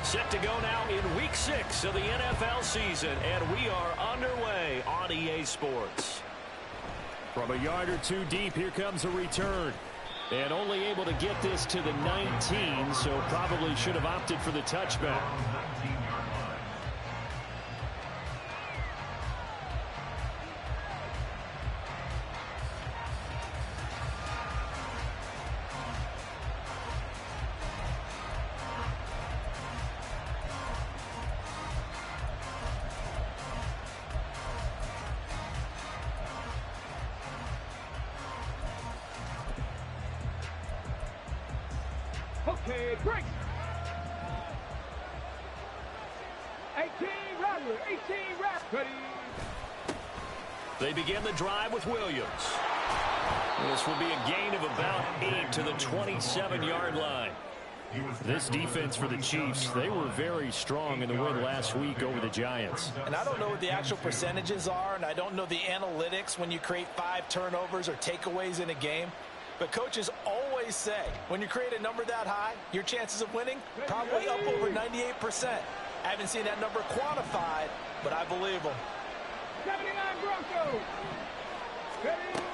Set to go now in Week 6 of the NFL season, and we are underway on EA Sports. From a yard or two deep, here comes a return. And only able to get this to the 19, so probably should have opted for the touchback. Okay, break. 18 Rattler, 18 Rattler. They begin the drive with Williams. This will be a gain of about 8 to the 27-yard line. This defense for the Chiefs, they were very strong in the win last week over the Giants. And I don't know what the actual percentages are, and I don't know the analytics when you create 5 turnovers or takeaways in a game. But coaches always say, when you create a number that high, your chances of winning probably up over 98%. I haven't seen that number quantified, but I believe them. 79 Broncos.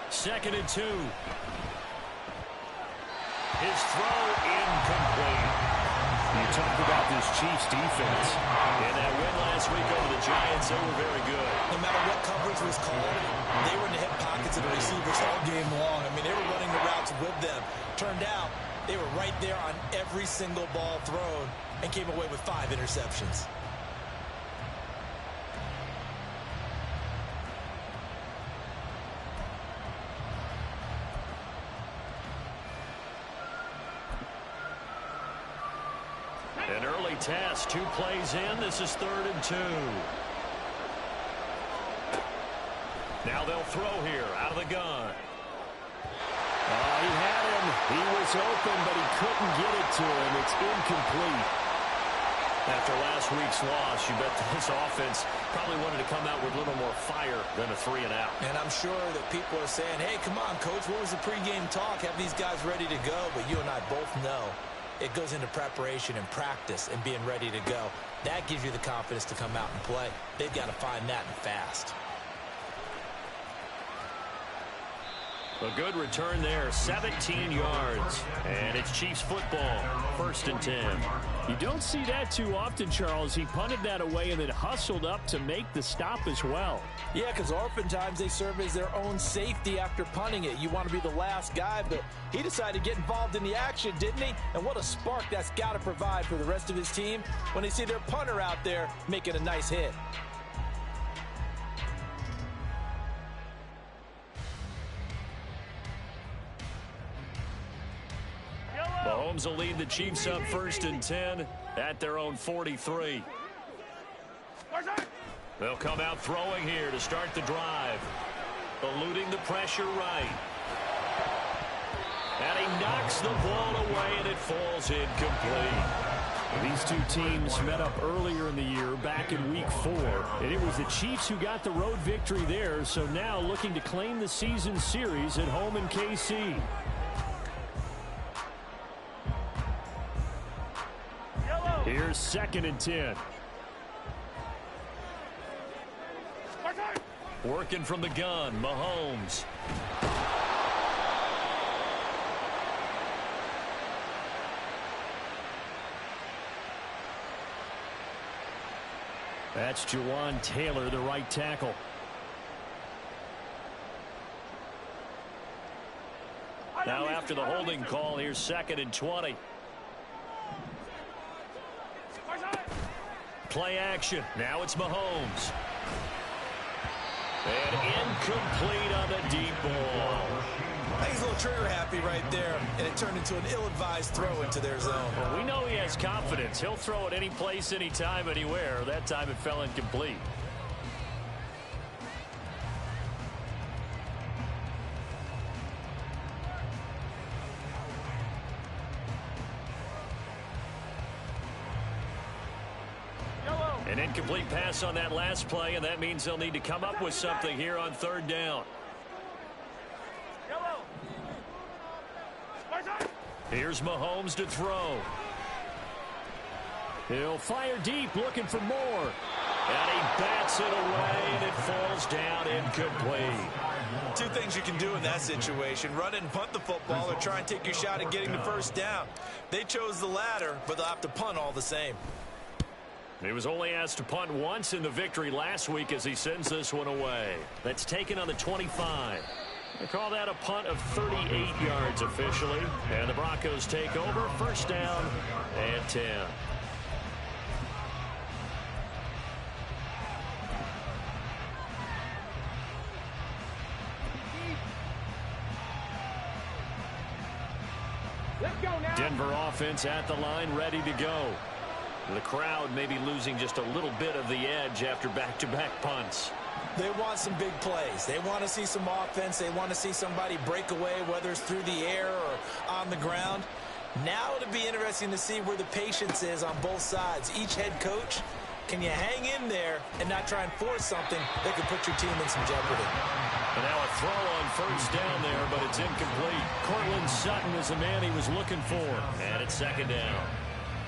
2nd and 2. His throw incomplete. You talk about this Chiefs defense. In that win last week over the Giants, they were very good. No matter what coverage was called, they were in the hip pockets of the receivers all game long. I mean, they were running the routes with them. Turned out, they were right there on every single ball thrown and came away with 5 interceptions. An early test, 2 plays in. This is 3rd and 2. Now they'll throw here out of the gun. He had him. He was open, but he couldn't get it to him. It's incomplete. After last week's loss, you bet this offense probably wanted to come out with a little more fire than a 3 and out. And I'm sure that people are saying, hey, come on, Coach, what was the pregame talk? Have these guys ready to go? But you and I both know it goes into preparation and practice and being ready to go. That gives you the confidence to come out and play. They've got to find that and fast. A good return there, 17 yards. And it's Chiefs football, 1st and 10. You don't see that too often, Charles. He punted that away and then hustled up to make the stop as well. Yeah, because oftentimes they serve as their own safety after punting it. You want to be the last guy, but he decided to get involved in the action, didn't he? And what a spark that's got to provide for the rest of his team when they see their punter out there making a nice hit. Mahomes will lead the Chiefs up 1st and 10 at their own 43. They'll come out throwing here to start the drive. Eluding the pressure right. And he knocks the ball away, and it falls incomplete. These two teams met up earlier in the year, back in Week 4. And it was the Chiefs who got the road victory there, so now looking to claim the season series at home in KC. Here's 2nd and 10. Working from the gun, Mahomes. That's Jawan Taylor, the right tackle. Now after the holding call, here's 2nd and 20. Play action. Now it's Mahomes. And incomplete on the deep ball. I think he's a little trigger happy right there, and it turned into an ill-advised throw into their zone. Well, we know he has confidence. He'll throw it any place, anytime, anywhere. That time it fell incomplete. An incomplete pass on that last play, and that means they'll need to come up with something here on 3rd down. Here's Mahomes to throw. He'll fire deep, looking for more. And he bats it away, and it falls down incomplete. Two things you can do in that situation: run it and punt the football, or try and take your shot at getting the first down. They chose the latter, but they'll have to punt all the same. He was only asked to punt once in the victory last week as he sends this one away. That's taken on the 25. They call that a punt of 38 yards officially. And the Broncos take over. First down and 10. Let's go now. Denver offense at the line, ready to go. The crowd may be losing just a little bit of the edge after back-to-back punts. They want some big plays. They want to see some offense. They want to see somebody break away, whether it's through the air or on the ground. Now it'll be interesting to see where the patience is on both sides. Each head coach, can you hang in there and not try and force something that could put your team in some jeopardy? And now a throw on first down there, but it's incomplete. Cortland Sutton is the man he was looking for. And it's second down.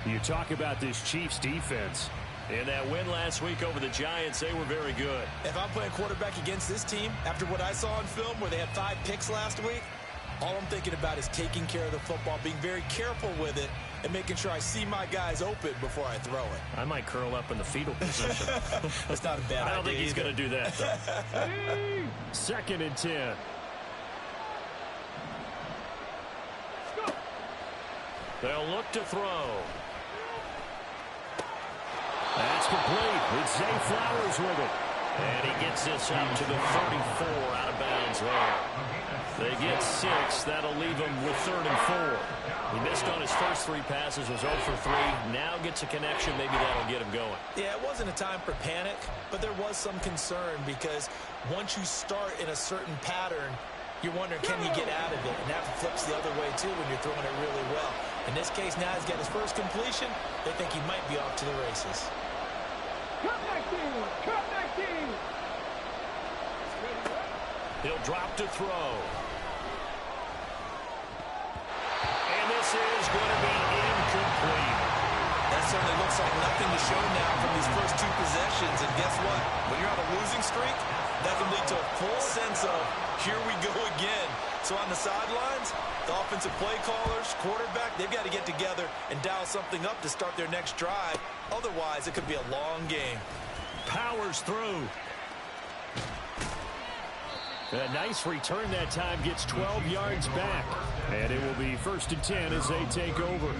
You talk about this Chiefs defense. In that win last week over the Giants, they were very good. If I'm playing quarterback against this team, after what I saw on film where they had 5 picks last week, all I'm thinking about is taking care of the football, being very careful with it, and making sure I see my guys open before I throw it. I might curl up in the fetal position. That's not a bad idea. I don't think he's going to do that, though. Second and 10. They'll look to throw. That's complete. It's Zay Flowers with it. And he gets this up to the 34, out of bounds there. They get 6. That'll leave him with 3rd and 4. He missed on his first 3 passes, was 0 for 3. Now gets a connection. Maybe that'll get him going. Yeah, it wasn't a time for panic, but there was some concern because once you start in a certain pattern, you're wondering, can you get out of it? And that flips the other way, too, when you're throwing it really well. In this case, now he's got his first completion. They think he might be off to the races. Cut 19. Cut 19. He'll drop to throw. And this is going to be incomplete. That certainly looks like nothing to show now from these first 2 possessions. And guess what? When you're on a losing streak, that can lead to a full sense of, here we go again. So on the sidelines, the offensive play callers, quarterback, they've got to get together and dial something up to start their next drive. Otherwise, it could be a long game. Powers through. A nice return that time, gets 12 yards back. And it will be 1st and 10 as they take over.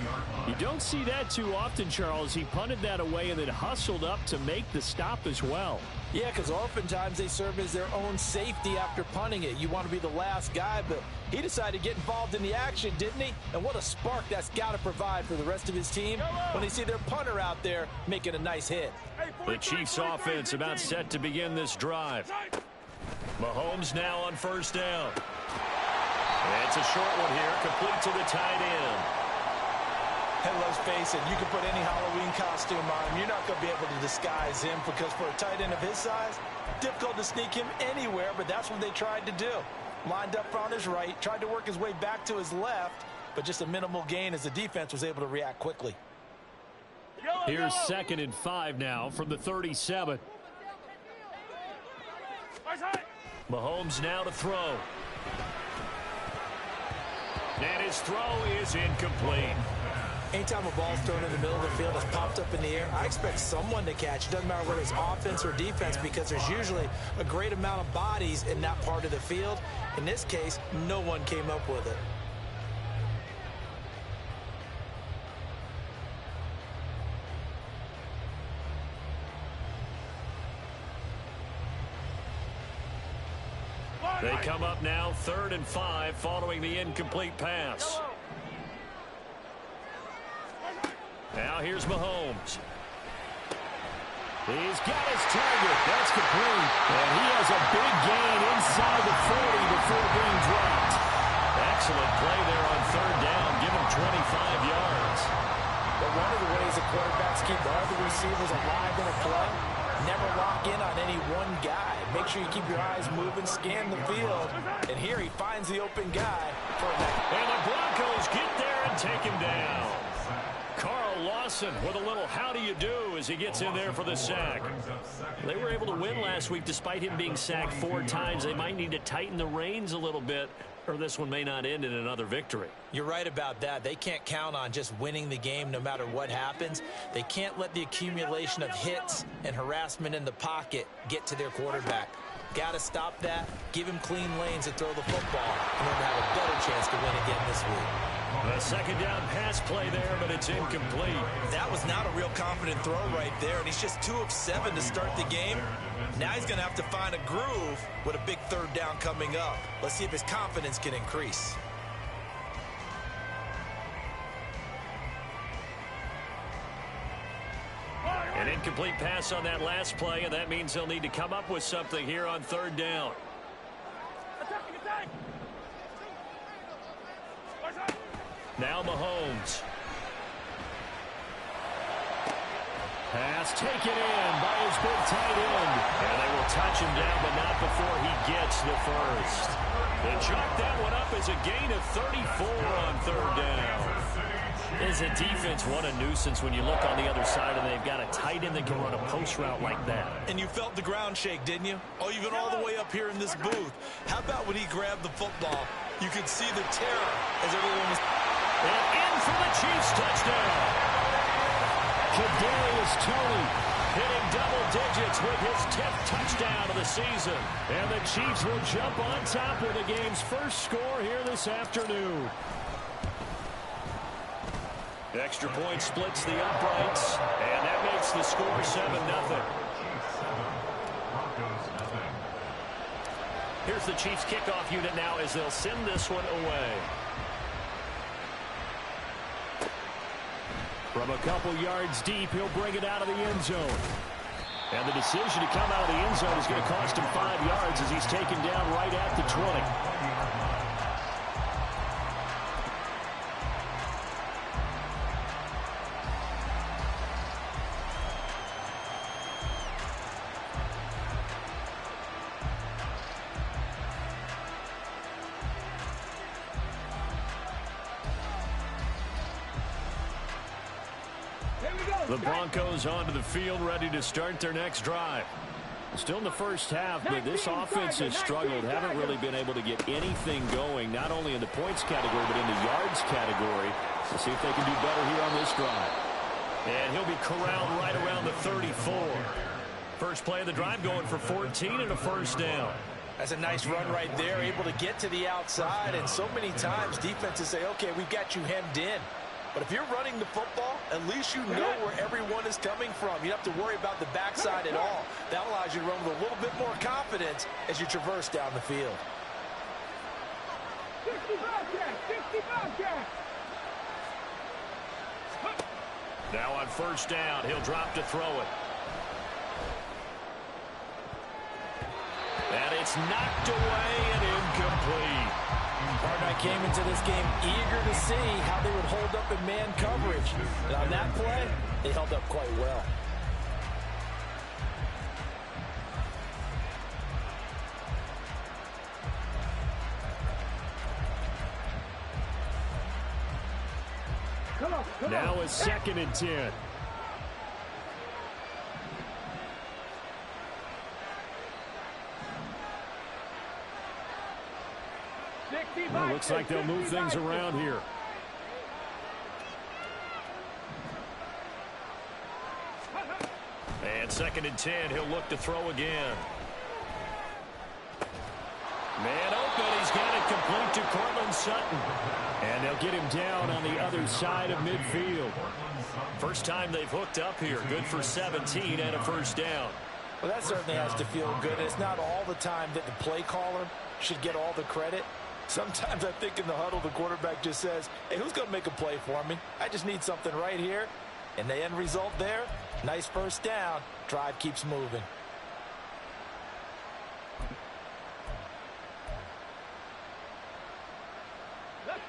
You don't see that too often, Charles. He punted that away and then hustled up to make the stop as well. Yeah, because oftentimes they serve as their own safety after punting it. You want to be the last guy, but he decided to get involved in the action, didn't he? And what a spark that's got to provide for the rest of his team when they see their punter out there making a nice hit. The Chiefs offense about set to begin this drive. Mahomes now on first down. It's a short one here, complete to the tight end. And let's face it, you can put any Halloween costume on him. You're not going to be able to disguise him because for a tight end of his size, difficult to sneak him anywhere, but that's what they tried to do. Lined up on his right, tried to work his way back to his left, but just a minimal gain as the defense was able to react quickly. Here's 2nd and 5 now from the 37. Mahomes now to throw. And his throw is incomplete. Anytime a ball's thrown in the middle of the field, it's popped up in the air, I expect someone to catch. It doesn't matter whether it's offense or defense because there's usually a great amount of bodies in that part of the field. In this case, no one came up with it. They come up now 3rd and 5 following the incomplete pass. Now here's Mahomes. He's got his target. That's complete. And he has a big gain inside the 40 before being dropped. Excellent play there on 3rd down. Give him 25 yards. But one of the ways the quarterbacks keep the other receivers alive in a play, never lock in on any one guy. Make sure you keep your eyes moving, scan the field. And here he finds the open guy for a And the Broncos get there and take him down. Carl lost Dawson with a little how do you do as he gets in there for the sack. They were able to win last week despite him being sacked 4 times. They might need to tighten the reins a little bit, or this one may not end in another victory. You're right about that. They can't count on just winning the game no matter what happens. They can't let the accumulation of hits and harassment in the pocket get to their quarterback. Got to stop that, give him clean lanes to throw the football, and then have a better chance to win again this week. A second down pass play there, but it's incomplete. That was not a real confident throw right there, and he's just 2 of 7 to start the game. Now he's going to have to find a groove with a big 3rd down coming up. Let's see if his confidence can increase. An incomplete pass on that last play, and that means they'll need to come up with something here on 3rd down. Now Mahomes. Pass taken in by his big tight end. And they will touch him down, but not before he gets the first. They chalk that one up as a gain of 34 on 3rd down. Is a defense what a nuisance when you look on the other side and they've got a tight end that can run a post route like that. And you felt the ground shake, didn't you? Oh, even all the way up here in this booth. How about when he grabbed the football? You could see the terror as everyone was... And in for the Chiefs touchdown. Kadarius Toney hitting double digits with his 10th touchdown of the season. And the Chiefs will jump on top with the game's first score here this afternoon. The extra point splits the uprights, and that makes the score 7-0. Here's the Chiefs kickoff unit now as they'll send this one away. From a couple yards deep, he'll bring it out of the end zone. And the decision to come out of the end zone is going to cost him 5 yards as he's taken down right at the 20. The Broncos onto the field, ready to start their next drive. Still in the first half, but this offense has struggled. Haven't really been able to get anything going, not only in the points category, but in the yards category. We'll see if they can do better here on this drive. And he'll be corralled right around the 34. First play of the drive going for 14 and a first down. That's a nice run right there, able to get to the outside. And so many times defenses say, okay, we've got you hemmed in. But if you're running the football, at least you know where everyone is coming from. You don't have to worry about the backside at all. That allows you to run with a little bit more confidence as you traverse down the field. 65 catch. Now on first down, he'll drop to throw it. And it's knocked away and incomplete. Partner, I came into this game eager to see how they would hold up in man coverage. And on that play, they held up quite well. Now a 2nd and 10. Well, looks like they'll move things around here. And 2nd and 10, he'll look to throw again. Man open, he's got it complete to Cortland Sutton. And they'll get him down on the other side of midfield. First time they've hooked up here. Good for 17 and a first down. Well, that certainly has to feel good. It's not all the time that the play caller should get all the credit. Sometimes I think in the huddle, the quarterback just says, hey, who's going to make a play for me? I just need something right here. And the end result there, nice first down. Drive keeps moving.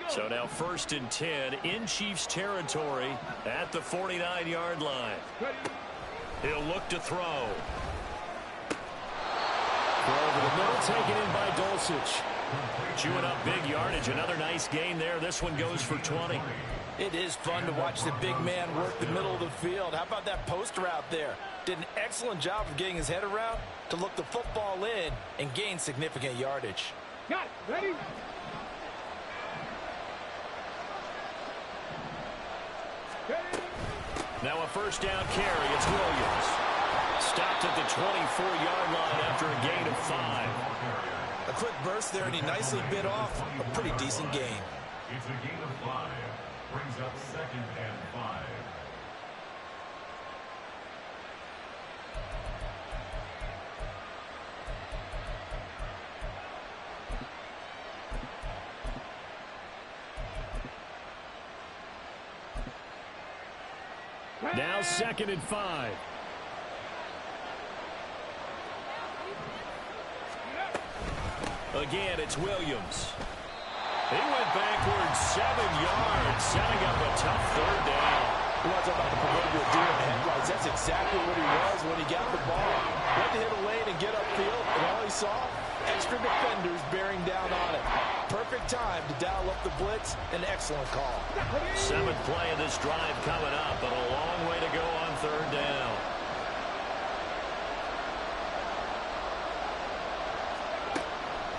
So now 1st and 10 in Chiefs territory at the 49-yard line. He'll look to throw. Throw over the middle, taken in by Dulcich. Chewing up big yardage. Another nice gain there. This one goes for 20. It is fun to watch the big man work the middle of the field. How about that post route there? Did an excellent job of getting his head around to look the football in and gain significant yardage. Got it. Ready? Now a first down carry. It's Williams. Stopped at the 24-yard line after a gain of 5. A quick burst there, and he nicely bit off a pretty decent gain. It's a gain of 5. Brings up 2nd and 5. Now 2nd and 5. Again, it's Williams. He went backwards 7 yards, setting up a tough third down. You want to talk about the proverbial deer in the headlights? That's exactly what he was when he got the ball. Went to hit a lane and get upfield, and all he saw, extra defenders bearing down on him. Perfect time to dial up the blitz. An excellent call. 7th play of this drive coming up, but a long way to go on third down.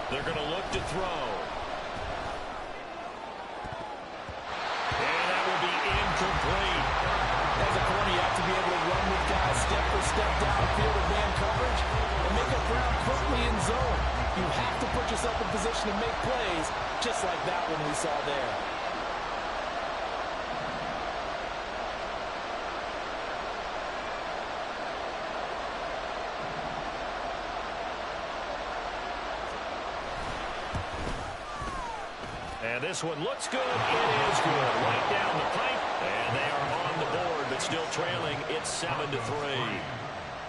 They're going to look to throw. And that will be incomplete. As a corner, you have to be able to run with guys step for step downfield of man coverage and make up ground quickly in zone. You have to put yourself in position to make plays, just like that one we saw there. And this one looks good. It is good. Right down the pipe. And they are on the board, but still trailing. It's 7-3.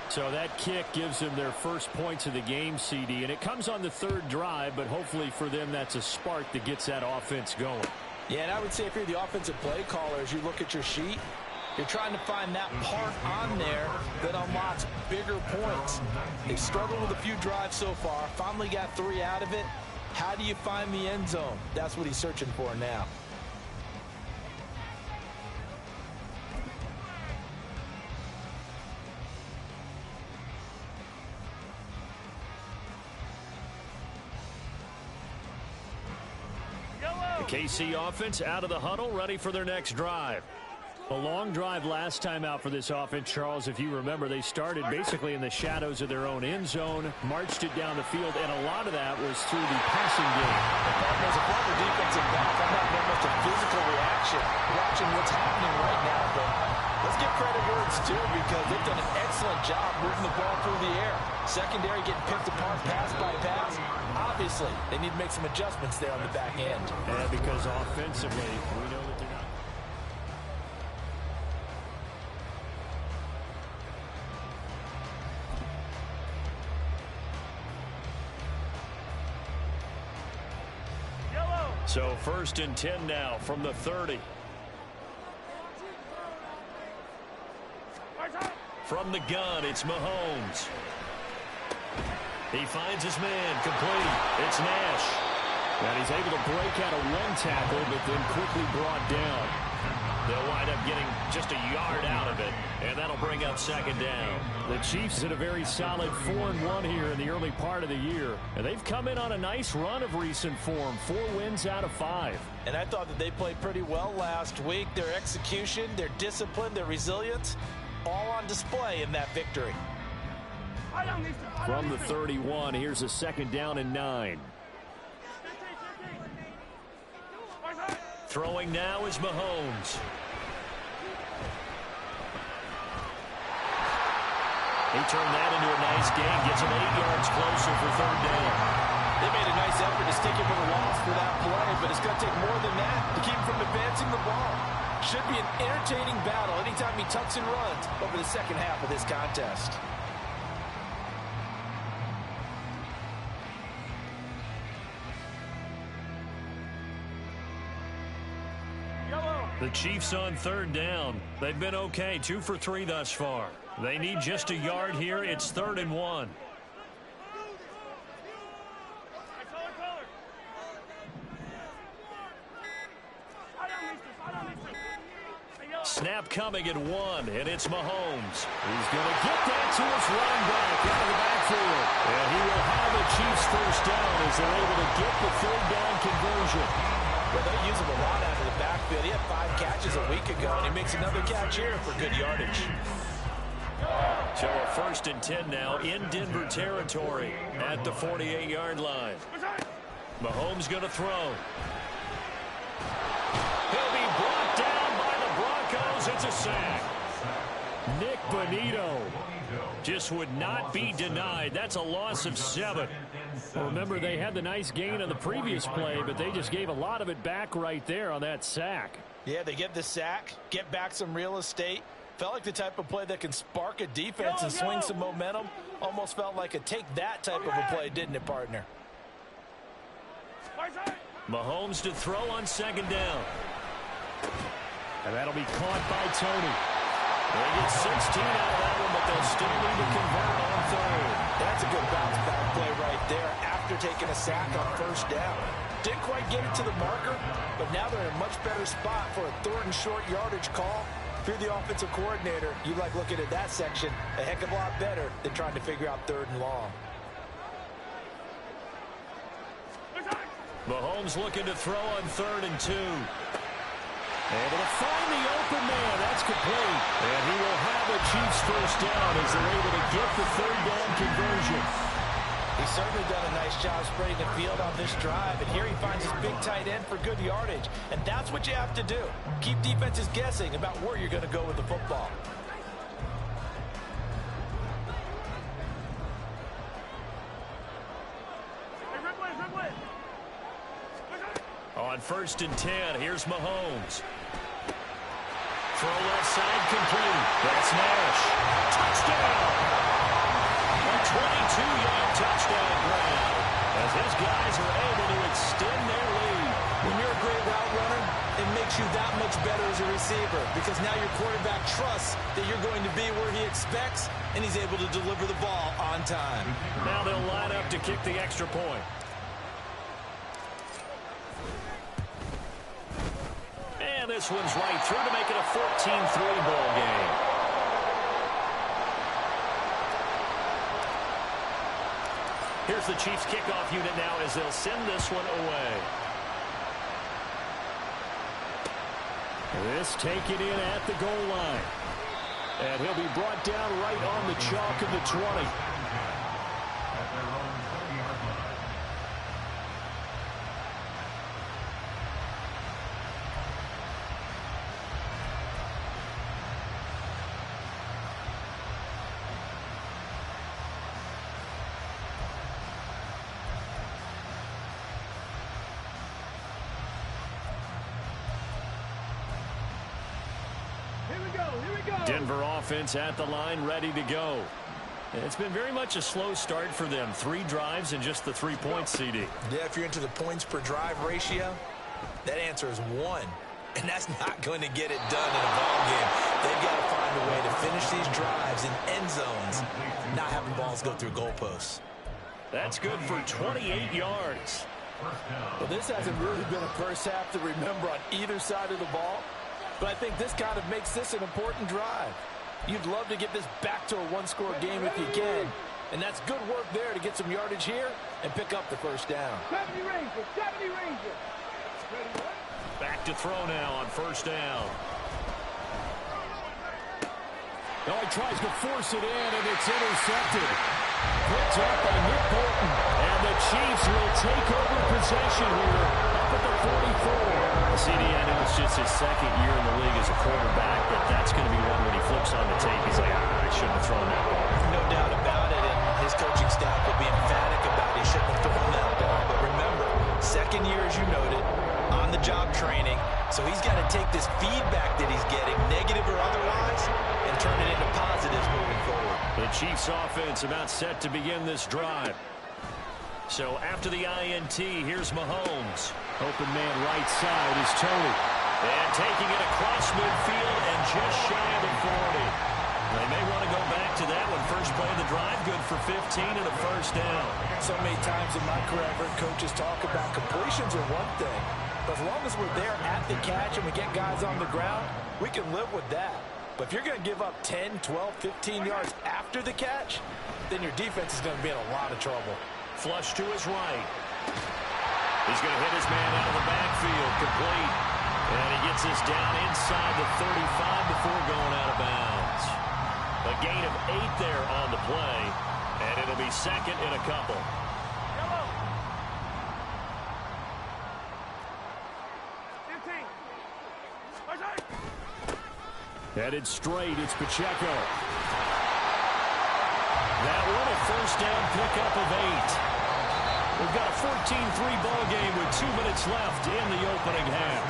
So that kick gives them their first points of the game, CD, and it comes on the 3rd drive, but hopefully for them that's a spark that gets that offense going. Yeah, and I would say if you're the offensive play caller, as you look at your sheet, you're trying to find that part on there that unlocks bigger points. They've struggled with a few drives so far, finally got 3 out of it. How do you find the end zone? That's what he's searching for now. The KC offense out of the huddle, ready for their next drive. A long drive last time out for this offense, Charles. If you remember, they started basically in the shadows of their own end zone, marched it down the field, and a lot of that was through the passing game. As a former defensive back, I'm not very much a physical reaction watching what's happening right now, but let's give credit where it's due because they've done an excellent job moving the ball through the air. Secondary getting picked apart pass by pass. Obviously, they need to make some adjustments there on the back end. Yeah, because offensively, we know that they're not. So 1st and 10 now from the 30. From the gun, it's Mahomes. He finds his man, complete. It's Nash. And he's able to break out of one tackle, but then quickly brought down. They'll wind up getting just a yard out of it, and that'll bring up 2nd down. The Chiefs had a very solid 4-1 here in the early part of the year. And they've come in on a nice run of recent form, 4 wins out of 5. And I thought that they played pretty well last week. Their execution, their discipline, their resilience, all on display in that victory. From the 31, here's a 2nd down and 9. Throwing now is Mahomes. He turned that into a nice gain, gets him 8 yards closer for 3rd down. They made a nice effort to stick him with a loss for that play, but it's going to take more than that to keep him from advancing the ball. Should be an entertaining battle anytime he tucks and runs over the second half of this contest. The Chiefs on 3rd down. They've been okay, 2 for 3 thus far. They need just a yard here. It's 3rd and 1. snap coming at 1, and it's Mahomes. He's going to get that to his running back out of the backfield. And he will have the Chiefs first down as they're able to get the third down conversion. Well, they use him a lot out of the backfield. He had 5 catches a week ago, and he makes another catch here for good yardage. So a 1st and 10 now in Denver territory at the 48-yard line. Mahomes going to throw. He'll be brought down by the Broncos. It's a sack. Nick Bonito Just would not be denied. That's a loss of 7. Well, remember, they had the nice gain on the previous play, but they just gave a lot of it back right there on that sack. Yeah, they get the sack, get back some real estate. Felt like the type of play that can spark a defense and swing some momentum. Almost felt like a take that type of a play, didn't it, partner? Mahomes to throw on 2nd down. And that'll be caught by Tony. They get 16 out of that one, but they'll still need to convert on 3rd. That's a good bounce back play right there after taking a sack on 1st down. Didn't quite get it to the marker, but now they're in a much better spot for a 3rd and short yardage call. If you're the offensive coordinator, you like looking at that section a heck of a lot better than trying to figure out 3rd and long. Mahomes looking to throw on 3rd and 2. Able to find the open man. That's complete. And he will have the Chiefs first down as they're able to get the 3rd down conversion. He's certainly done a nice job spreading the field on this drive. And here he finds his big tight end for good yardage. And that's what you have to do. Keep defenses guessing about where you're going to go with the football. On 1st and 10, here's Mahomes. Throw left side complete. That's Nash. Touchdown! A 22-yard touchdown grab as his guys are able to extend their lead. When you're a great route runner, it makes you that much better as a receiver because now your quarterback trusts that you're going to be where he expects, and he's able to deliver the ball on time. Now they'll line up to kick the extra point. And this one's right through to make it a 14-3 ball game. Here's the Chiefs kickoff unit now as they'll send this one away. This taken in at the goal line. And he'll be brought down right on the chalk of the 20. Denver offense at the line, ready to go. It's been very much a slow start for them. 3 drives and just the 3 points, CD. Yeah, if you're into the points per drive ratio, that answer is 1. And that's not going to get it done in a ball game. They've got to find a way to finish these drives in end zones, not having balls go through goalposts. That's good for 28 yards. Well, this hasn't really been a first half to remember on either side of the ball. But I think this kind of makes this an important drive. You'd love to get this back to a 1-score game if you can. And that's good work there to get some yardage here and pick up the first down. 70 Rangers, 70 Rangers. Back to throw now on 1st down. Oh, he tries to force it in, and it's intercepted. Picked up by Nick Bolton. And the Chiefs will take over possession here up at the 44. CD, I know it's just his 2nd year in the league as a quarterback, but that's going to be one when he flips on the tape. He's like, I shouldn't have thrown that ball. No doubt about it, and his coaching staff will be emphatic about he shouldn't have thrown that ball. But remember, 2nd year, as you noted, on-the-job training. So he's got to take this feedback that he's getting, negative or otherwise, and turn it into positives moving forward. The Chiefs offense about set to begin this drive. So after the INT, here's Mahomes. Open man right side is Tony. And taking it across midfield and just shy of the 40. They may want to go back to that one. First play of the drive, good for 15 and a first down. So many times in my career, I've heard coaches talk about completions are one thing, But as long as we're there at the catch and we get guys on the ground, we can live with that. But if you're going to give up 10, 12, 15 yards after the catch, then your defense is going to be in a lot of trouble. Flush to his right. He's going to hit his man out of the backfield, complete. And he gets this down inside the 35 before going out of bounds. A gain of 8 there on the play, and it'll be second and a couple. Headed straight, it's Pacheco. That one a first down pickup of 8. We've got a 14-3 ball game with 2 minutes left in the opening half.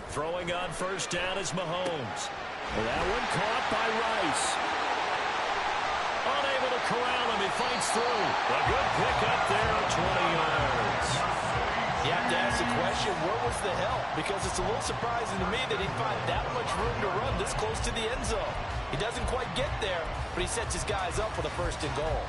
Throwing on first down is Mahomes. That one caught by Rice. Unable to corral him. He fights through. A good pickup there at 20 yards. You have to ask the question, where was the help? Because it's a little surprising to me that he'd find that much room to run this close to the end zone. He doesn't quite get there, but he sets his guys up for the first and goal.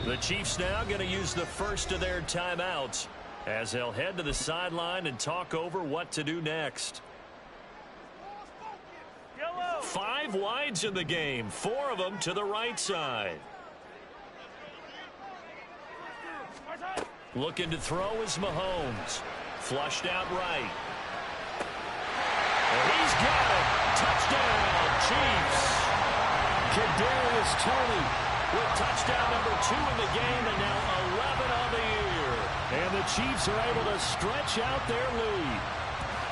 The Chiefs now going to use the first of their timeouts as they'll head to the sideline and talk over what to do next. 5 wides in the game, 4 of them to the right side. Looking to throw is Mahomes. Flushed out right. And he's got it. Touchdown, Chiefs. Kadarius Toney with touchdown number 2 in the game and now 11 on the year. And the Chiefs are able to stretch out their lead.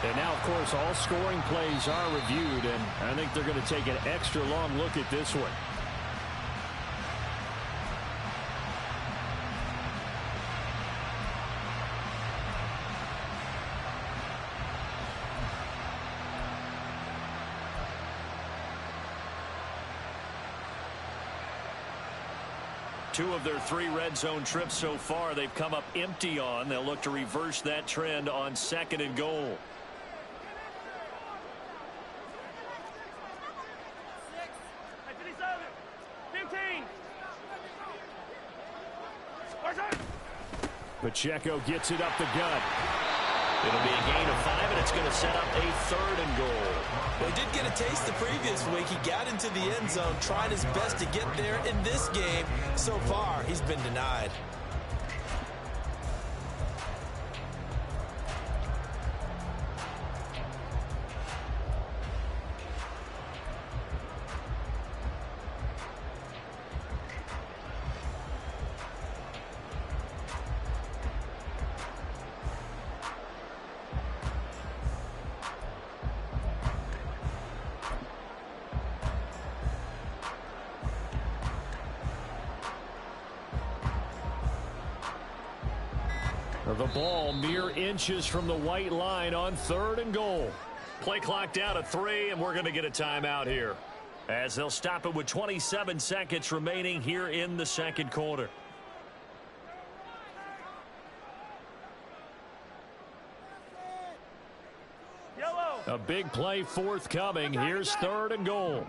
And now, of course, all scoring plays are reviewed, and I think they're going to take an extra long look at this one. Two of their 3 red zone trips so far they've come up empty on. They'll look to reverse that trend on second and goal. Pacheco gets it up the gut. It'll be a gain of 5, and it's going to set up a 3rd and goal. Well, he did get a taste the previous week. He got into the end zone, trying his best to get there in this game. So far, he's been denied. The ball mere inches from the white line on 3rd and goal. Play clock down to 3, and we're going to get a timeout here, as they'll stop it with 27 seconds remaining here in the second quarter. A big play forthcoming. Here's 3rd and goal.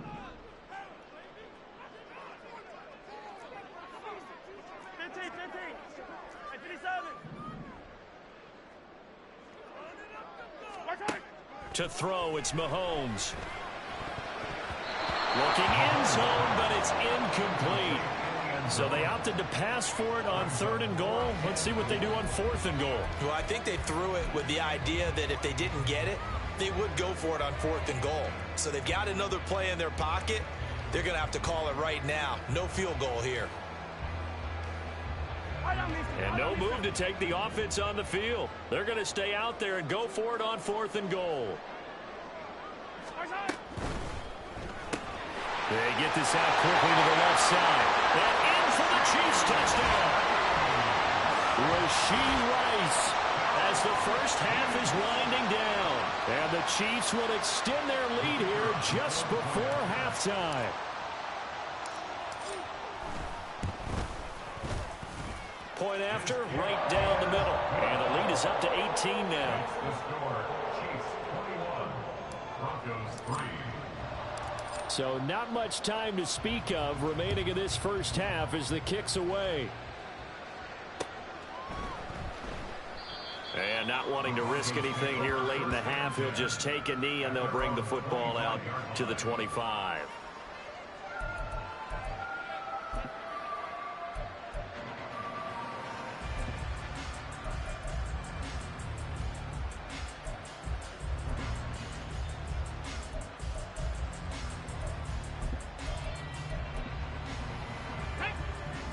To throw, it's Mahomes. Looking end zone, but it's incomplete. So they opted to pass for it on 3rd and goal. Let's see what they do on 4th and goal. Well, I think they threw it with the idea that if they didn't get it, they would go for it on 4th and goal. So they've got another play in their pocket. They're going to have to call it right now. No field goal here. And no move to take the offense on the field. They're going to stay out there and go for it on 4th and goal. They get this out quickly to the left side. And in for the Chiefs touchdown. Rashee Rice as the first half is winding down. And the Chiefs will extend their lead here just before halftime. Point after, right down the middle. And the lead is up to 18 now. The score, Chiefs 21, Broncos 3. So not much time to speak of remaining in this first half as the kick's away. And not wanting to risk anything here late in the half, he'll just take a knee and they'll bring the football out to the 25.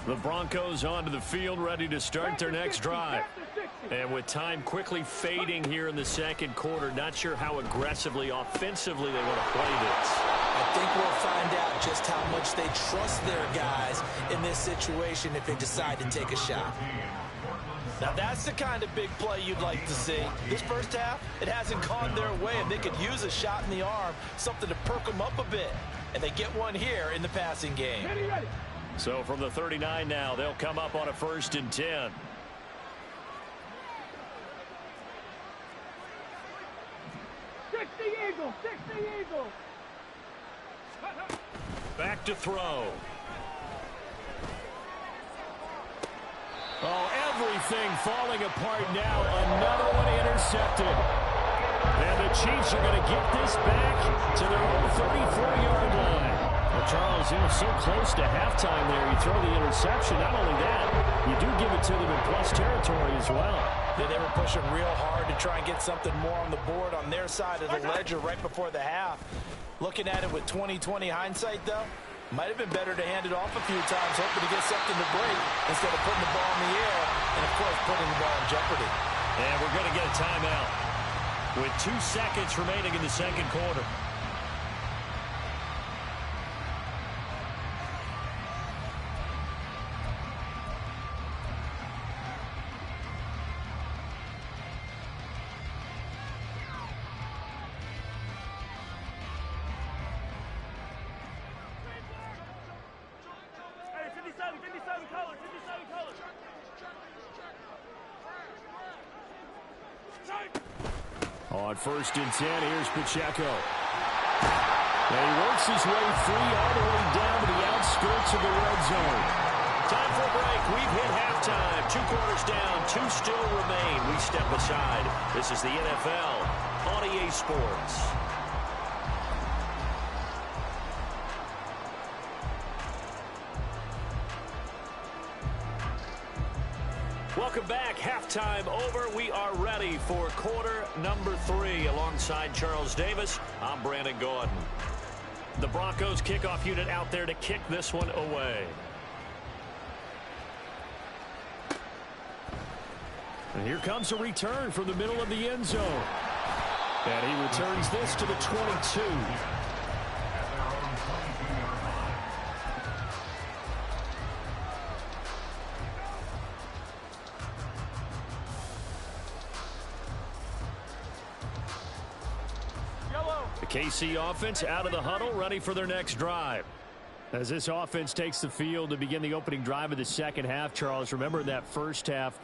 The Broncos onto the field, ready to start their next drive. And with time quickly fading here in the second quarter, not sure how aggressively, offensively they want to play this. I think we'll find out just how much they trust their guys in this situation if they decide to take a shot. Now that's the kind of big play you'd like to see. This first half, it hasn't gone their way, and they could use a shot in the arm, something to perk them up a bit. And they get one here in the passing game. So from the 39 now, they'll come up on a 1st and 10. Back to throw. Oh, everything falling apart now. Another one intercepted. And the Chiefs are going to get this back to their own 34-yard line. Well, Charles, you were so close to halftime there. You throw the interception. Not only that, you do give it to them in plus territory as well. Yeah, they were pushing real hard to try and get something more on the board on their side of the ledger right before the half. Looking at it with 20/20 hindsight, though, might have been better to hand it off a few times, hoping to get something to break instead of putting the ball in the air and, of course, putting the ball in jeopardy. And we're going to get a timeout with 2 seconds remaining in the second quarter. On 1st and 10, here's Pacheco. And he works his way free all the way down to the outskirts of the red zone. Time for a break. We've hit halftime. 2 quarters down, 2 still remain. We step aside. This is the NFL on EA Sports. Welcome back. Halftime over. We are ready for quarter number 3. Alongside Charles Davis, I'm Brandon Gordon. The Broncos kickoff unit out there to kick this one away. And here comes a return from the middle of the end zone. And he returns this to the 22. KC offense out of the huddle, ready for their next drive. As this offense takes the field to begin the opening drive of the second half, Charles, remember that first half,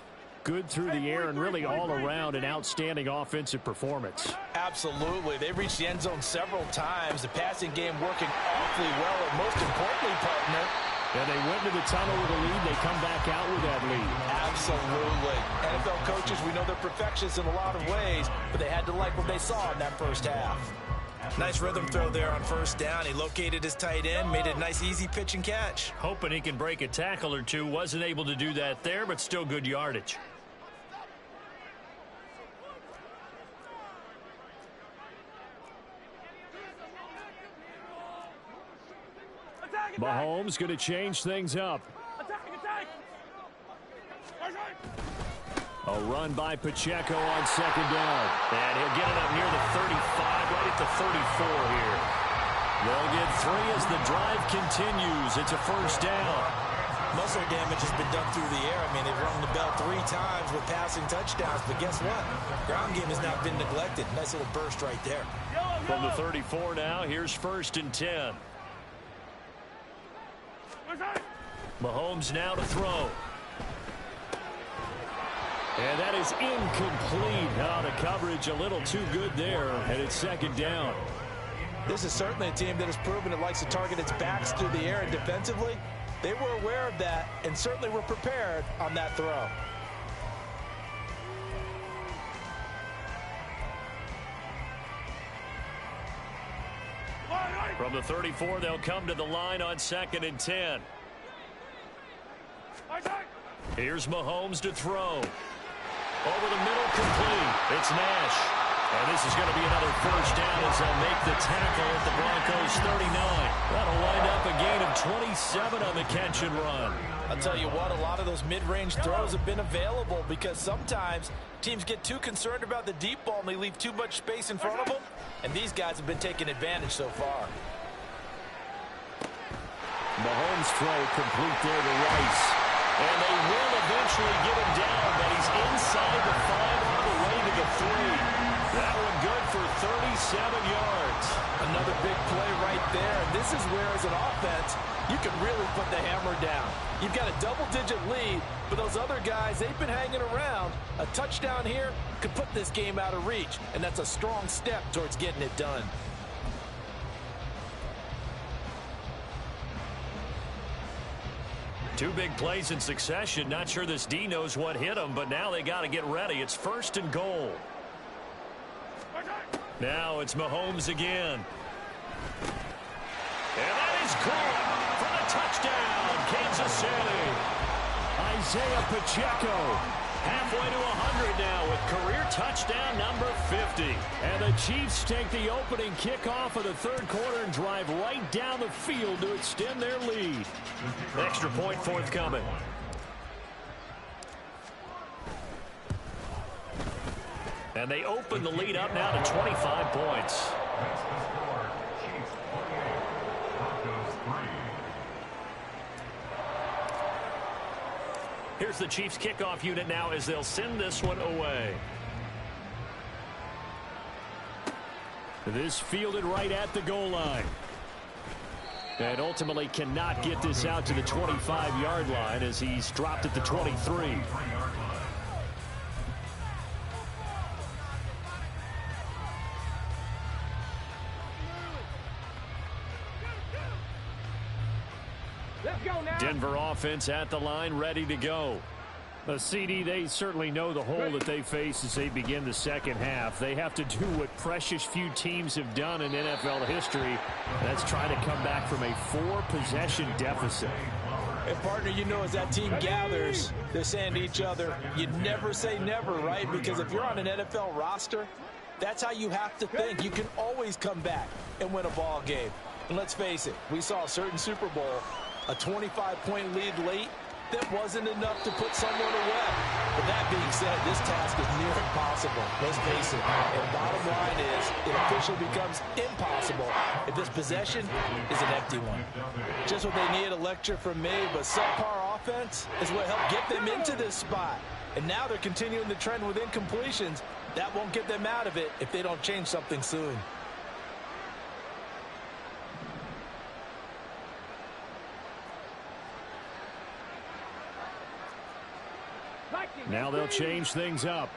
good through the air and really all around an outstanding offensive performance. Absolutely. They reached the end zone several times. The passing game working awfully well, and most importantly, partner, and they went into the tunnel with a lead. They come back out with that lead. Absolutely. NFL coaches, we know they're perfectionists in a lot of ways, but they had to like what they saw in that first half. Nice rhythm throw there on 1st down. He located his tight end, made it a nice easy pitch and catch. Hoping he can break a tackle or two. Wasn't able to do that there, but still good yardage. Mahomes going to change things up. A run by Pacheco on 2nd down. And he'll get it up near the 35, right at the 34 here. They'll get 3 as the drive continues. It's a first down. Muscle damage has been done through the air. I mean, they've rung the bell 3 times with passing touchdowns, but guess what? Ground game has not been neglected. Nice little burst right there. From the 34 now, here's 1st and 10. Mahomes now to throw. And that is incomplete. Now the coverage a little too good there, and it's 2nd down. This is certainly a team that has proven it likes to target its backs through the air, and defensively, they were aware of that and certainly were prepared on that throw. From the 34, they'll come to the line on 2nd and 10. Here's Mahomes to throw. Over the middle, complete. It's Nash. And this is going to be another first down as they'll make the tackle at the Broncos 39. That'll wind up a gain of 27 on the catch and run. I'll tell you what, a lot of those mid-range throws have been available because sometimes teams get too concerned about the deep ball and they leave too much space in front of them. And these guys have been taking advantage so far. Mahomes throw complete there to Rice. And they will eventually get him down, but he's inside the 5 on the way to the 3. That one good for 37 yards. Another big play right there. And this is where, as an offense, you can really put the hammer down. You've got a double-digit lead, but those other guys, they've been hanging around. A touchdown here could put this game out of reach, and that's a strong step towards getting it done. Two big plays in succession. Not sure this D knows what hit him, but now they got to get ready. It's 1st and goal. Now it's Mahomes again. And that is caught for the touchdown, Kansas City. Isaiah Pacheco. Halfway to 100 now with career touchdown number 50. And the Chiefs take the opening kickoff of the 3rd quarter and drive right down the field to extend their lead. Extra point forthcoming. And they open the lead up now to 25 points. That's the score. Chiefs 28, Broncos 3. Here's the Chiefs kickoff unit now as they'll send this one away. This fielded right at the goal line. And ultimately cannot get this out to the 25-yard line as he's dropped at the 23. Denver offense at the line, ready to go. CD, they certainly know the hole that they face as they begin the 2nd half. They have to do what precious few teams have done in NFL history. That's try to come back from a 4-possession deficit. And, partner, you know, as that team gathers, they're saying to each other, you never say never, right? Because if you're on an NFL roster, that's how you have to think. You can always come back and win a ball game. And let's face it, we saw a certain Super Bowl, a 25-point lead late, that wasn't enough to put someone away. But that being said, this task is near impossible. Let's face it. And bottom line is, it officially becomes impossible if this possession is an empty one. Just what they need, a lecture from me, but subpar offense is what helped get them into this spot. And now they're continuing the trend with incompletions. That won't get them out of it if they don't change something soon. Now they'll change things up.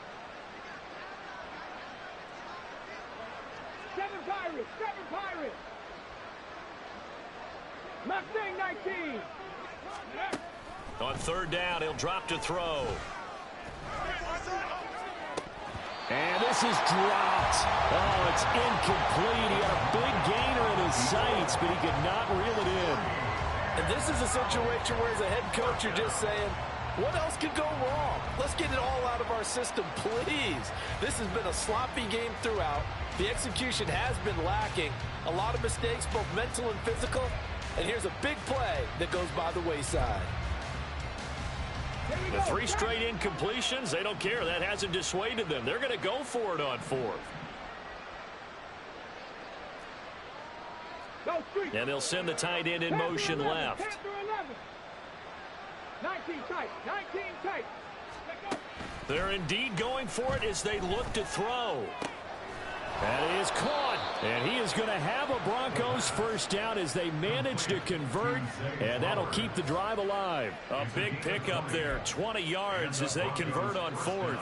7 Pirates, 7 Pirates. Mustang 19. On 3rd down, he'll drop to throw. And this is dropped. Oh, it's incomplete. He had a big gainer in his sights, but he could not reel it in. And this is a situation where, as a head coach, you're just saying, what else could go wrong? Let's get it all out of our system, please. This has been a sloppy game throughout. The execution has been lacking. A lot of mistakes, both mental and physical. And here's a big play that goes by the wayside. The 3 straight incompletions, they don't care. That hasn't dissuaded them. They're going to go for it on 4th. Go street. And they'll send the tight end in motion left. 10 through 11. 19 tight. 19 tight. They're indeed going for it as they look to throw. That is caught. And he is going to have a Broncos first down as they manage to convert. And that'll keep the drive alive. A big pickup there. 20 yards as they convert on fourth.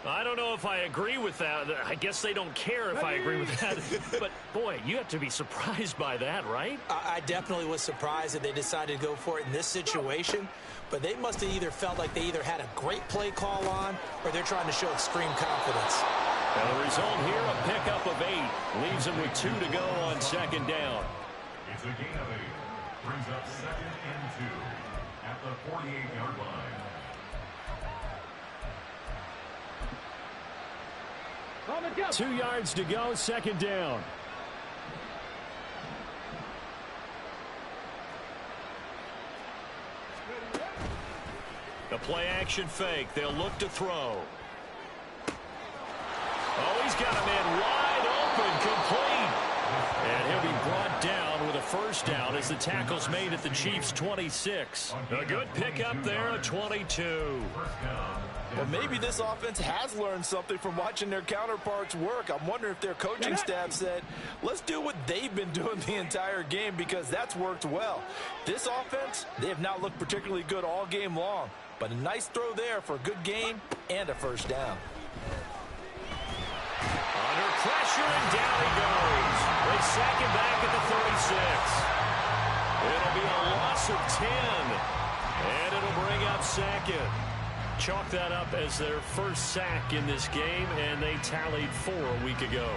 I don't know if I agree with that. I guess they don't care if I agree with that. But, boy, you have to be surprised by that, right? I definitely was surprised that they decided to go for it in this situation. But they must have either felt like they either had a great play call on or they're trying to show extreme confidence. And the result here, a pickup of 8. Leaves them with 2 to go on second down. It's a gain of 8. Brings up 2nd and 2 at the 48-yard line. On the jump. 2 yards to go, second down. The play action fake. They'll look to throw. Oh, he's got a man wide open, complete. And he'll be brought down with a first down as the tackle's made at the Chiefs' 26. A good pickup there, a 22. Well, maybe this offense has learned something from watching their counterparts work. I'm wondering if their coaching staff said, let's do what they've been doing the entire game because that's worked well. This offense, they have not looked particularly good all game long. But a nice throw there for a good game and a first down. Under pressure, and down he goes. They sack him back at the 36. It'll be a loss of 10. And it'll bring up second. Chalk that up as their first sack in this game, and they tallied 4 a week ago.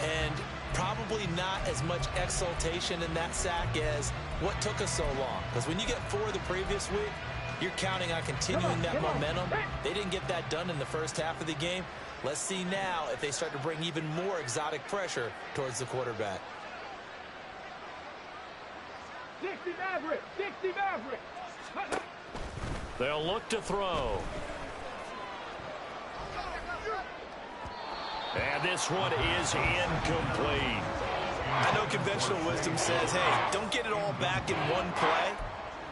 And probably not as much exultation in that sack as what took us so long. Because when you get 4 the previous week, you're counting on continuing that momentum. They didn't get that done in the first half of the game. Let's see now if they start to bring even more exotic pressure towards the quarterback. 60 Maverick. 60 Maverick. They'll look to throw. And this one is incomplete. I know conventional wisdom says, hey, don't get it all back in one play.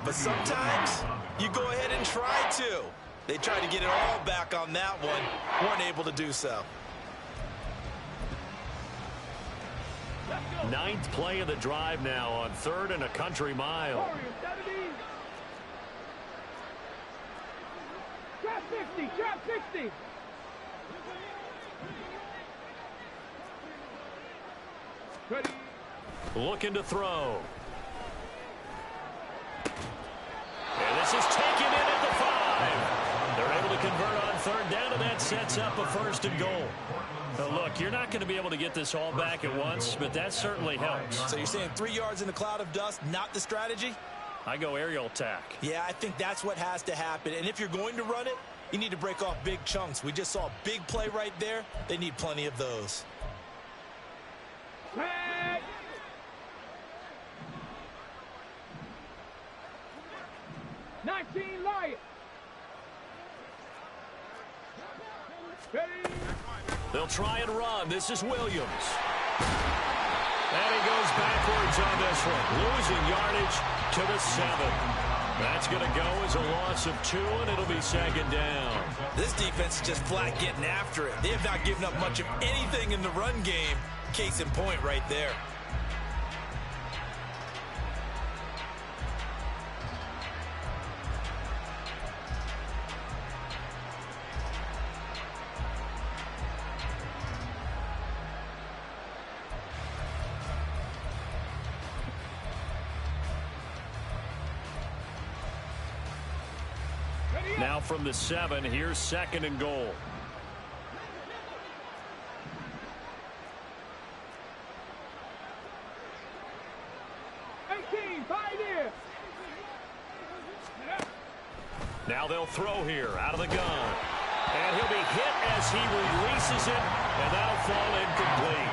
But sometimes you go ahead and try to. They tried to get it all back on that one. Weren't able to do so. 9th play of the drive now on 3rd and a country mile. Trap 60. Trap 60. Ready. Looking to throw. And this is taken in at the 5. They're able to convert on 3rd down, and that sets up a 1st and goal. But look, you're not going to be able to get this all back at once, but that certainly helps. So you're saying 3 yards in the cloud of dust, not the strategy? I go aerial attack. Yeah, I think that's what has to happen. And if you're going to run it, you need to break off big chunks. We just saw a big play right there. They need plenty of those. Tag. 19 Lions. Ready. They'll try and run. This is Williams. And he goes backwards on this one, losing yardage to the 7. That's going to go as a loss of 2, and it'll be 2nd down. This defense is just flat getting after it. They have not given up much of anything in the run game. Case in point right there. Now from the 7, here's 2nd and goal. Now they'll throw here out of the gun. And he'll be hit as he releases it, and that'll fall incomplete.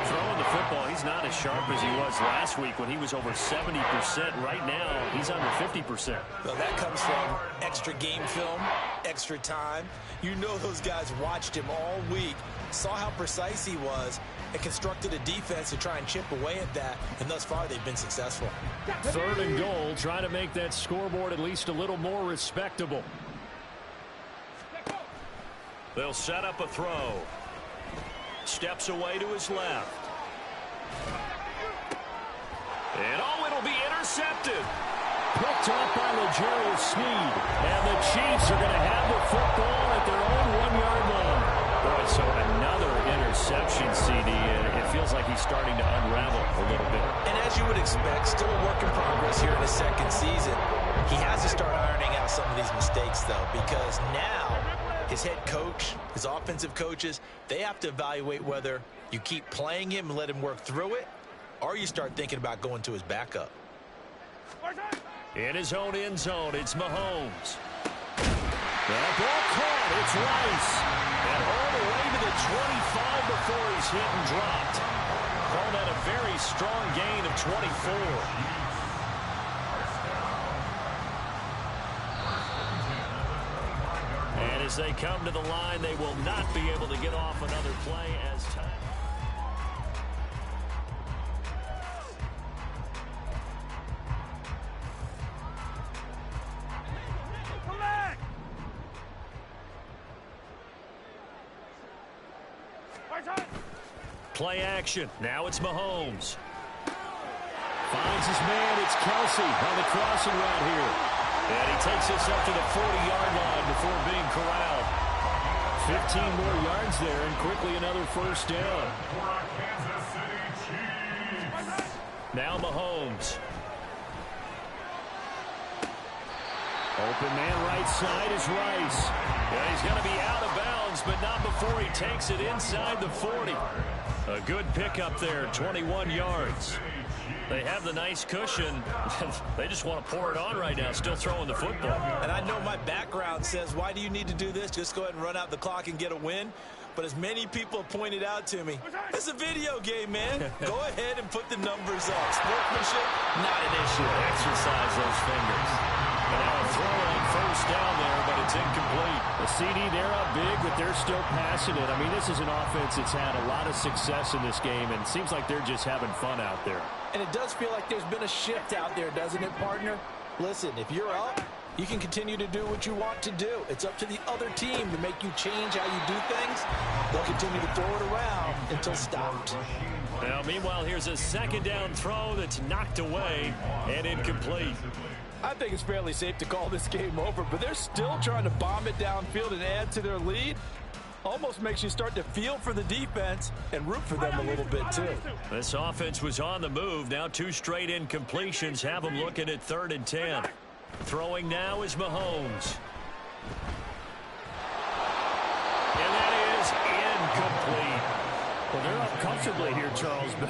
Throwing the football, he's not as sharp as he was last week when he was over 70%. Right now, he's under 50%. Well, that comes from extra game film, extra time. You know those guys watched him all week, saw how precise he was, and constructed a defense to try and chip away at that, and thus far they've been successful. 3rd and goal, trying to make that scoreboard at least a little more respectable. They'll set up a throw. Steps away to his left. And it'll be intercepted. Picked up by L'Jarius Sneed. And the Chiefs are going to have the football at their own 1-yard line. Boy, so another interception, CD, and it feels like he's starting to unravel a little bit. And as you would expect, still a work in progress here in his 2nd season. He has to start ironing out some of these mistakes, though, because now his head coach, his offensive coaches, they have to evaluate whether you keep playing him and let him work through it, or you start thinking about going to his backup. In his own end zone, it's Mahomes. That ball caught. It's Rice. And all the way to the 25 before he's hit and dropped. Call that a very strong gain of 24. And as they come to the line, they will not be able to get off another play as time. Play action. Now it's Mahomes. Finds his man. It's Kelsey on the crossing route here. And he takes us up to the 40-yard line before being corralled. 15 more yards there, and quickly another 1st down. Now Mahomes. Open man right side is Rice. Yeah, he's going to be out of bounds, but not before he takes it inside the 40. A good pickup there, 21 yards. They have the nice cushion. They just want to pour it on right now, still throwing the football. And I know my background says, why do you need to do this? Just go ahead and run out the clock and get a win. But as many people have pointed out to me, it's a video game, man. Go ahead and put the numbers up. Sportsmanship, not an issue. Exercise those fingers. And now a throw on 1st down there, but it's incomplete. The CD, they're up big, but they're still passing it. I mean, this is an offense that's had a lot of success in this game, and it seems like they're just having fun out there. And it does feel like there's been a shift out there, doesn't it, partner? Listen, if you're up, you can continue to do what you want to do. It's up to the other team to make you change how you do things. They'll continue to throw it around until stopped. Now, meanwhile, here's a 2nd down throw that's knocked away and incomplete. I think it's fairly safe to call this game over, but they're still trying to bomb it downfield and add to their lead. Almost makes you start to feel for the defense and root for them a little bit, too. This offense was on the move. Now 2 straight incompletions have them looking at 3rd and 10. Throwing now is Mahomes. And that is incomplete. Well, they're up comfortably here, Charles, but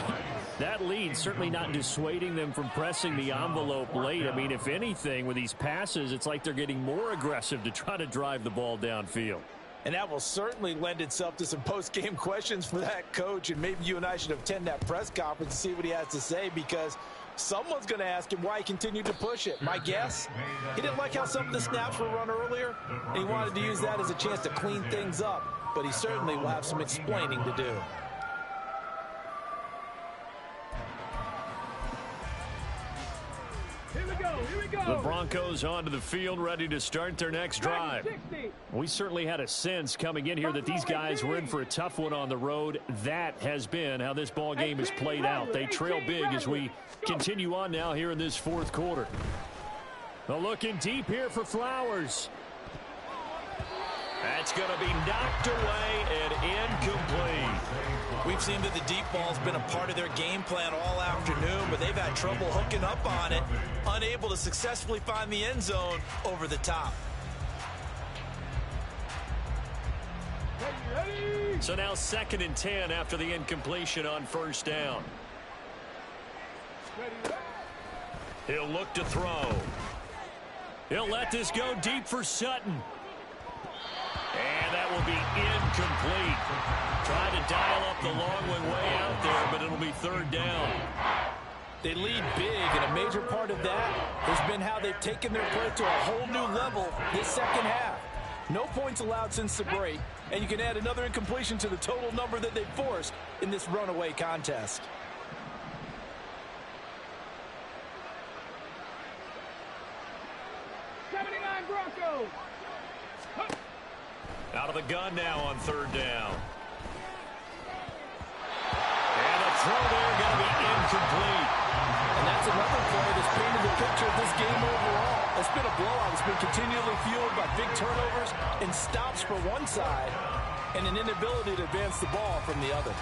that lead certainly not dissuading them from pressing the envelope late. I mean, if anything, with these passes, it's like they're getting more aggressive to try to drive the ball downfield. And that will certainly lend itself to some post-game questions for that coach. And maybe you and I should attend that press conference to see what he has to say, because someone's going to ask him why he continued to push it. My guess, he didn't like how some of the snaps were run earlier, and he wanted to use that as a chance to clean things up. But he certainly will have some explaining to do. The Broncos onto the field, ready to start their next drive. We certainly had a sense coming in here that these guys were in for a tough one on the road. That has been how this ball game has played out. They trail big as we continue on now here in this 4th quarter. Well, looking deep here for Flowers. That's going to be knocked away and incomplete. We've seen that the deep ball's been a part of their game plan all afternoon, but they've had trouble hooking up on it, unable to successfully find the end zone over the top. So now 2nd and 10 after the incompletion on 1st down. He'll look to throw. He'll let this go deep for Sutton. And that will be incomplete. Trying to dial up the long one way out there, but it'll be third down. They lead big, and a major part of that has been how they've taken their play to a whole new level this second half. No points allowed since the break, and you can add another incompletion to the total number that they forced in this runaway contest. Broncos. Out of the gun now on third down. And a throw there going to be incomplete. And that's another play that's painted the picture of this game overall. It's been a blowout. It's been continually fueled by big turnovers and stops for one side and an inability to advance the ball from the other.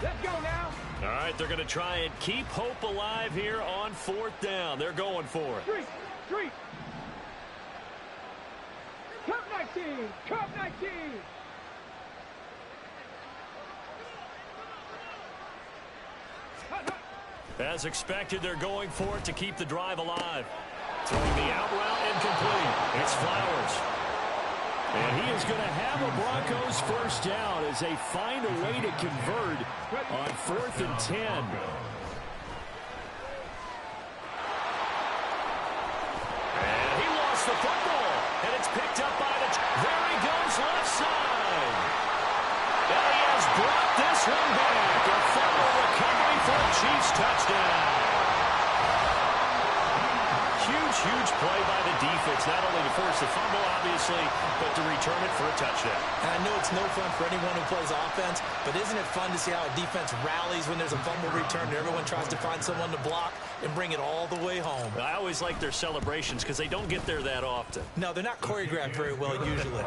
Let's go now. All right, they're going to try and keep hope alive here on fourth down. They're going for it. Street. Cup 19. Cup 19. As expected, they're going for it to keep the drive alive. Throwing the out route incomplete. It's Flowers. And he is going to have a Broncos first down as they find a way to convert on 4th and 10. And he lost the football. And it's picked up by the... There he goes left side. And he has brought this one back. A fumble recovery for a Chiefs touchdown. Huge play by the defense, not only to force the fumble, obviously, but to return it for a touchdown. And I know it's no fun for anyone who plays offense, but isn't it fun to see how a defense rallies when there's a fumble return and everyone tries to find someone to block and bring it all the way home? I always like their celebrations because they don't get there that often. No, they're not choreographed very well usually.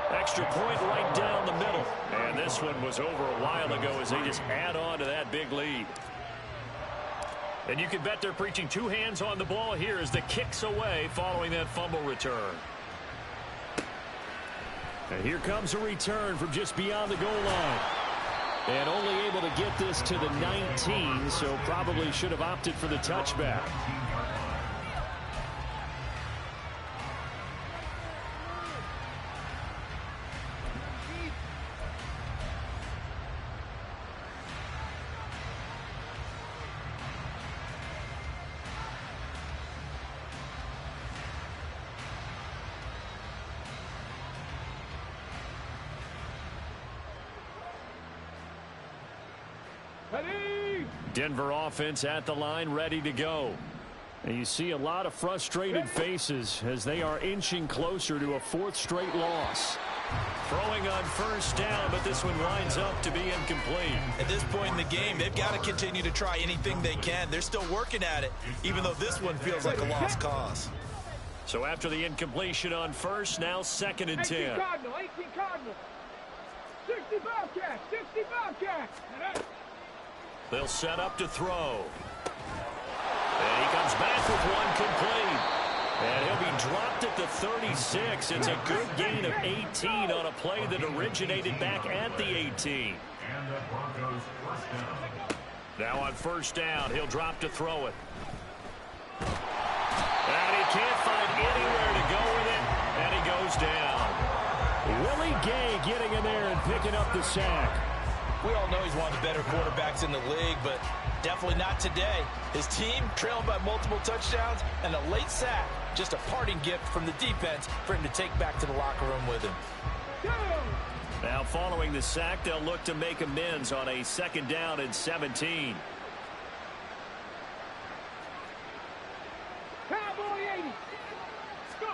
Extra point right down the middle. And this one was over a while ago as they just add on to that big lead. And you can bet they're preaching two hands on the ball here as the kick's away following that fumble return. And here comes a return from just beyond the goal line. And only able to get this to the 19, so probably should have opted for the touchback. Denver offense at the line, ready to go. And you see a lot of frustrated faces as they are inching closer to a fourth straight loss. Throwing on first down, but this one winds up to be incomplete. At this point in the game, they've got to continue to try anything they can. They're still working at it, even though this one feels like a lost cause. So after the incompletion on first, now 2nd and 10. 18 Cardinal. 60 Bobcats. 60 Bobcats. They'll set up to throw. And he comes back with one complete. And he'll be dropped at the 36. It's a good gain of 18 on a play that originated back at the 18. And the Broncos first down. Now on first down, he'll drop to throw it. And he can't find anywhere to go with it. And he goes down. Willie Gay getting in there and picking up the sack. We all know he's one of the better quarterbacks in the league, but definitely not today. His team trailed by multiple touchdowns and a late sack. Just a parting gift from the defense for him to take back to the locker room with him. Now following the sack, they'll look to make amends on a 2nd down and 17. Cowboy 80. Go.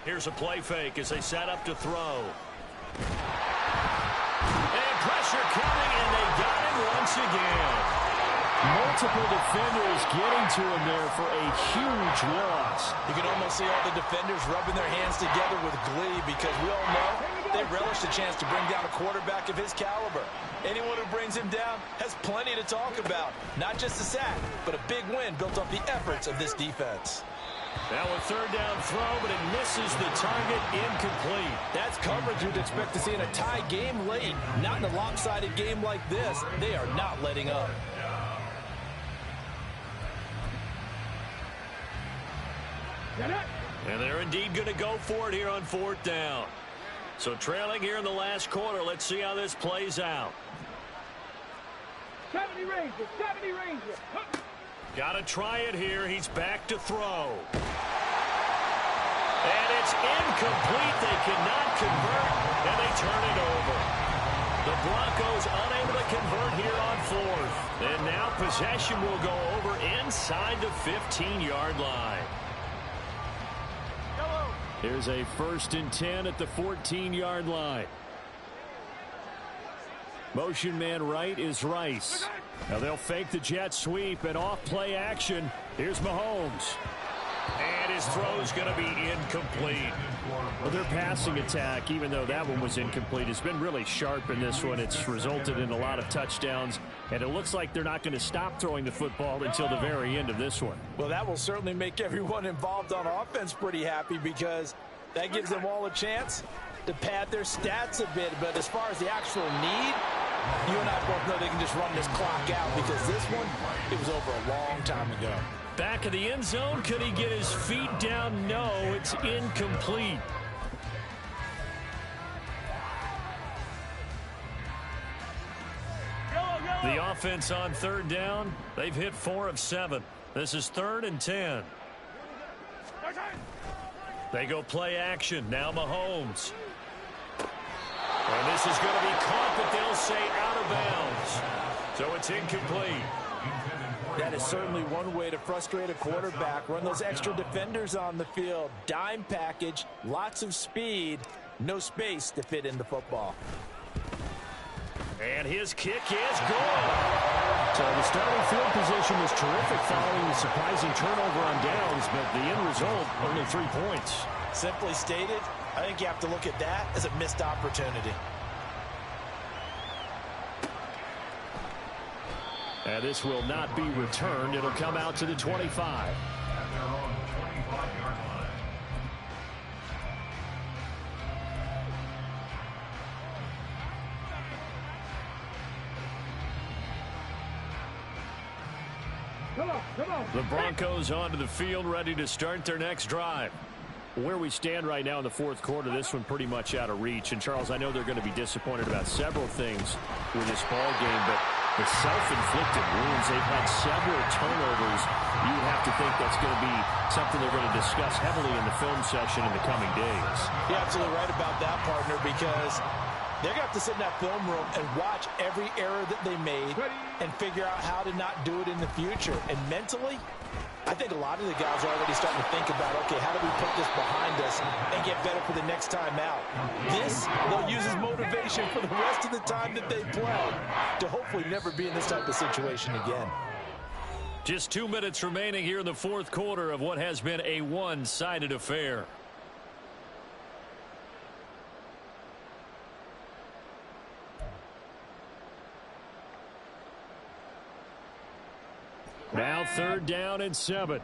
Here's a play fake as they set up to throw. And pressure coming, and they got him once again. Multiple defenders getting to him there for a huge loss. You can almost see all the defenders rubbing their hands together with glee because we all know they relish the chance to bring down a quarterback of his caliber. Anyone who brings him down has plenty to talk about. Not just a sack, but a big win built off the efforts of this defense. Now a 3rd down throw, but it misses the target, incomplete. That's coverage you'd expect to see in a tie game late. Not in a lopsided game like this. They are not letting up. And they're indeed going to go for it here on 4th down. So trailing here in the last quarter. Let's see how this plays out. 70 Rangers, 70 Rangers. Got to try it here. He's back to throw. And it's incomplete. They cannot convert, and they turn it over. The Broncos unable to convert here on 4th. And now possession will go over inside the 15-yard line. Here's a 1st and 10 at the 14-yard line. Motion man right is Rice. Now they'll fake the jet sweep and off play action. Here's Mahomes. And his throw's going to be incomplete. Well, their passing attack, even though that one was incomplete, has been really sharp in this one. It's resulted in a lot of touchdowns, and it looks like they're not going to stop throwing the football until the very end of this one. Well, that will certainly make everyone involved on offense pretty happy because that gives them all a chance to pad their stats a bit. But as far as the actual need, you and I both know they can just run this clock out because this one, it was over a long time ago. Back of the end zone, could he get his feet down? No, it's incomplete. The offense on 3rd down, they've hit 4 of 7. This is 3rd and 10. They go play action. Now Mahomes. And this is going to be caught, but they'll say out of bounds. So it's incomplete. That is certainly one way to frustrate a quarterback. Run those extra defenders on the field. Dime package, lots of speed, no space to fit in the football. And his kick is good. So the starting field position was terrific following the surprising turnover on downs, but the end result, only 3 points. Simply stated, I think you have to look at that as a missed opportunity. And this will not be returned. It'll come out to the 25. Come on. The Broncos onto the field, ready to start their next drive. Where we stand right now in the 4th quarter, this one pretty much out of reach. And, Charles, I know they're going to be disappointed about several things with this ball game, but the self-inflicted wounds, they've had several turnovers. You would have to think that's going to be something they're going to discuss heavily in the film session in the coming days. You're absolutely right about that, partner, because they're going to have to sit in that film room and watch every error that they made and figure out how to not do it in the future. And mentally, I think a lot of the guys are already starting to think about, okay, how do we put this behind us and get better for the next time out? This, they'll use as motivation for the rest of the time that they play to hopefully never be in this type of situation again. Just 2 minutes remaining here in the 4th quarter of what has been a one-sided affair. Now 3rd down and 7.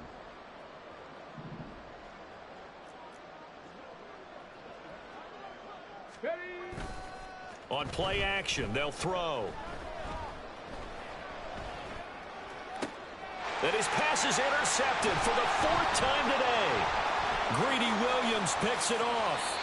On play action, they'll throw. And his pass is intercepted for the 4th time today. Greedy Williams picks it off.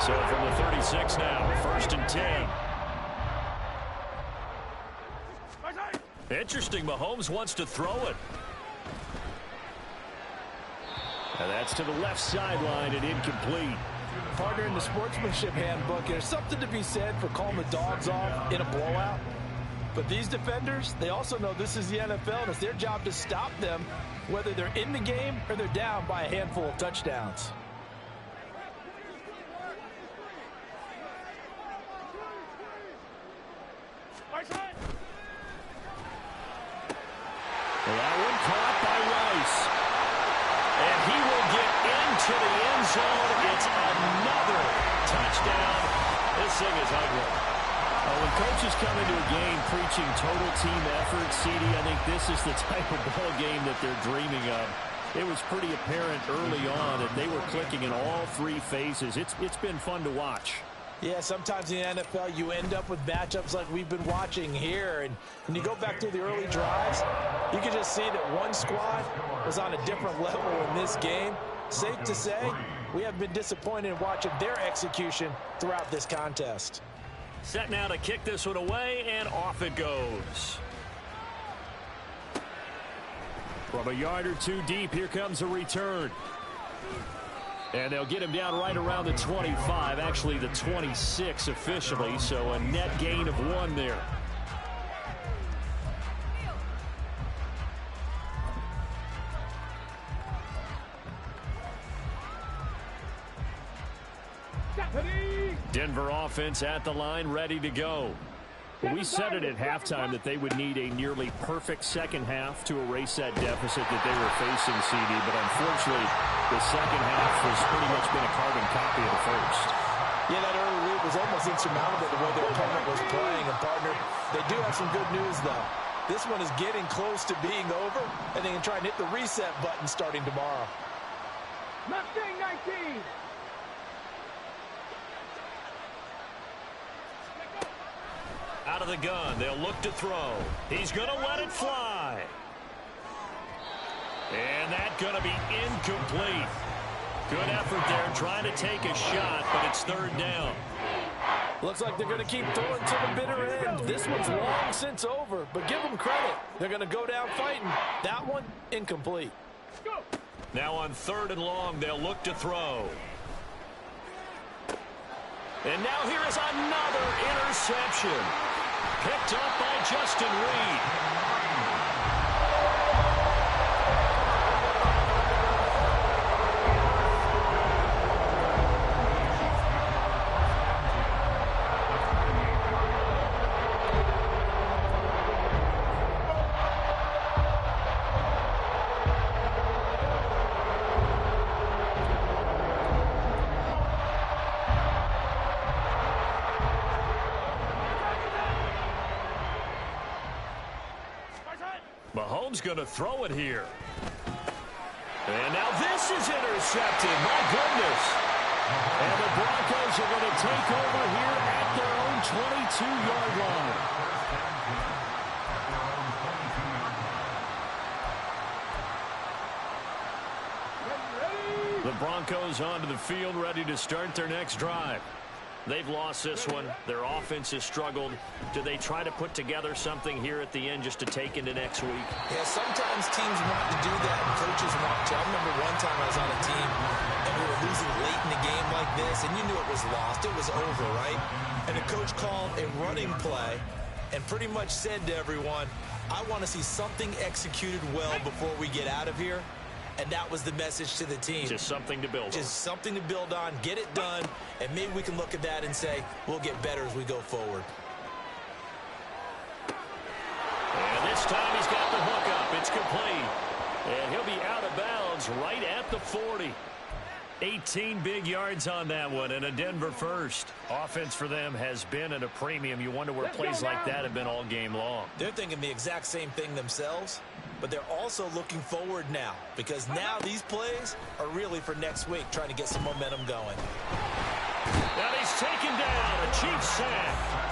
So from the 36 now, 1st and 10. Interesting, Mahomes wants to throw it. And that's to the left sideline and incomplete. Partner, in the sportsmanship handbook, there's something to be said for calling the dogs off in a blowout. But these defenders, they also know this is the NFL, and it's their job to stop them, whether they're in the game or they're down by a handful of touchdowns. Well, that one caught by Rice. And he will get into the end zone. It's another touchdown. This thing is ugly. When Coach coaches come into a game preaching total team effort, CD, I think this is the type of ball game that they're dreaming of. It was pretty apparent early on that they were clicking in all three phases. It's been fun to watch. Yeah, sometimes in the NFL you end up with matchups like we've been watching here. And when you go back through the early drives, you can just see that one squad was on a different level in this game. Safe to say, we have been disappointed in watching their execution throughout this contest. Set now to kick this one away, and off it goes. From a yard or two deep, here comes a return. And they'll get him down right around the 25, actually the 26 officially, so a net gain of 1 there. Denver offense at the line, ready to go. We said it at halftime that they would need a nearly perfect second half to erase that deficit that they were facing, CD, but unfortunately, the second half has pretty much been a carbon copy of the first. Yeah, that early lead was almost insurmountable the way their opponent was playing. And, partner, they do have some good news, though. This one is getting close to being over, and they can try and hit the reset button starting tomorrow. Mustang 19. Out of the gun, they'll look to throw. He's going to let it fly. And that's going to be incomplete. Good effort there trying to take a shot, but it's third down. Looks like they're going to keep throwing to the bitter end. This one's long since over, but give them credit. They're going to go down fighting. That one, incomplete. Now on 3rd and long, they'll look to throw. And now here is another interception. Picked up by Justin Reed. Mahomes going to throw it here. And now this is intercepted. My goodness. And the Broncos are going to take over here at their own 22-yard line. The Broncos onto the field, ready to start their next drive. They've lost this one. Their offense has struggled. Do they try to put together something here at the end just to take into next week? Yeah, sometimes teams want to do that, and coaches want to. I remember one time I was on a team, and we were losing late in the game like this, and you knew it was lost. It was over, right? And the coach called a running play and pretty much said to everyone, I want to see something executed well before we get out of here. And that was the message to the team. Just something to build on. Just something to build on, get it done, and maybe we can look at that and say, we'll get better as we go forward. And this time he's got the hook up. It's complete. And he'll be out of bounds right at the 40. 18 big yards on that one, and a Denver first. Offense for them has been at a premium. You wonder where plays like that have been all game long. They're thinking the exact same thing themselves, but they're also looking forward now, because now these plays are really for next week, trying to get some momentum going. Now he's taken down, a cheap sack.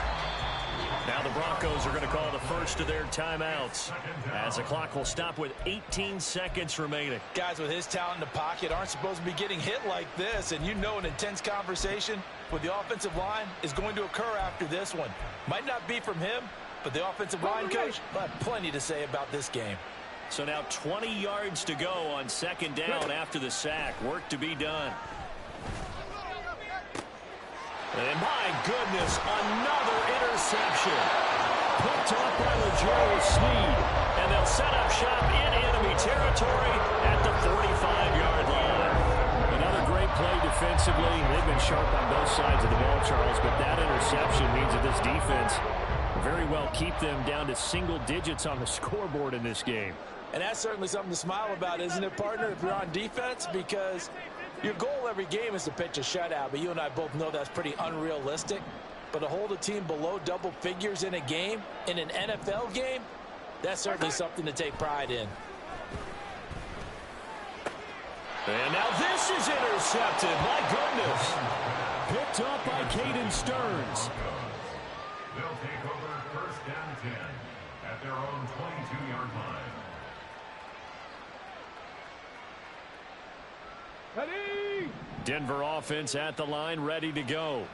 Now the Broncos are going to call the first of their timeouts, as the clock will stop with 18 seconds remaining. Guys with his talent in the pocket aren't supposed to be getting hit like this, and you know an intense conversation with the offensive line is going to occur after this one. Might not be from him, but the offensive line coach will have plenty to say about this game. So now 20 yards to go on second down after the sack. Work to be done. And my goodness, another interception. Picked up by Legero Sneed. And they'll set up shop in enemy territory at the 45-yard line. Another great play defensively. They've been sharp on both sides of the ball, Charles, but that interception means that this defense very well keep them down to single digits on the scoreboard in this game. And that's certainly something to smile about, isn't it, partner, if you're on defense? Because your goal every game is to pitch a shutout, but you and I both know that's pretty unrealistic. But to hold a team below double figures in a game, in an NFL game, that's certainly something to take pride in. And now this is intercepted. My goodness. Picked up by Caden Stearns. They'll take over first and 10 at their own 22-yard line. Ready? Denver offense at the line, ready to go.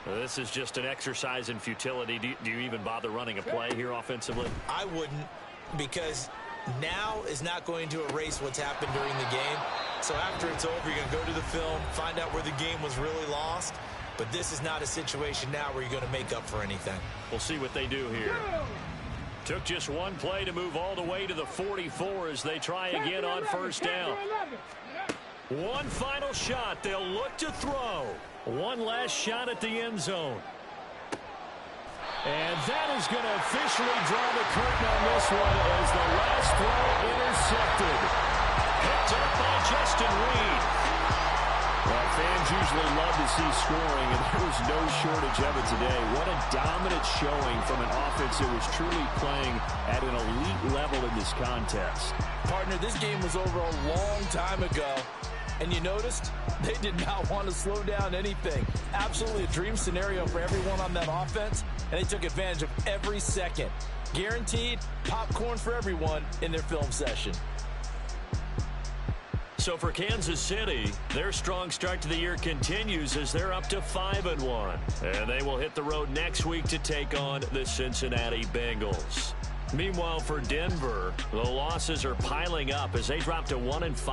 This is just an exercise in futility. Do you even bother running a play here offensively? I wouldn't, because now is not going to erase what's happened during the game. So after it's over, you're going to go to the film, find out where the game was really lost. But this is not a situation now where you're going to make up for anything. We'll see what they do here. Took just one play to move all the way to the 44 as they try again on first down. One final shot. They'll look to throw. One last shot at the end zone. And that is going to officially draw the curtain on this one as the last throw intercepted. Picked up by Justin Reed. Well, fans usually love to see scoring, and there was no shortage of it today. What a dominant showing from an offense that was truly playing at an elite level in this contest. Partner, this game was over a long time ago. And you noticed they did not want to slow down anything. Absolutely a dream scenario for everyone on that offense, and they took advantage of every second. Guaranteed popcorn for everyone in their film session. So for Kansas City, their strong start to the year continues as they're up to 5-1. And they will hit the road next week to take on the Cincinnati Bengals. Meanwhile, for Denver, the losses are piling up as they drop to 1-5.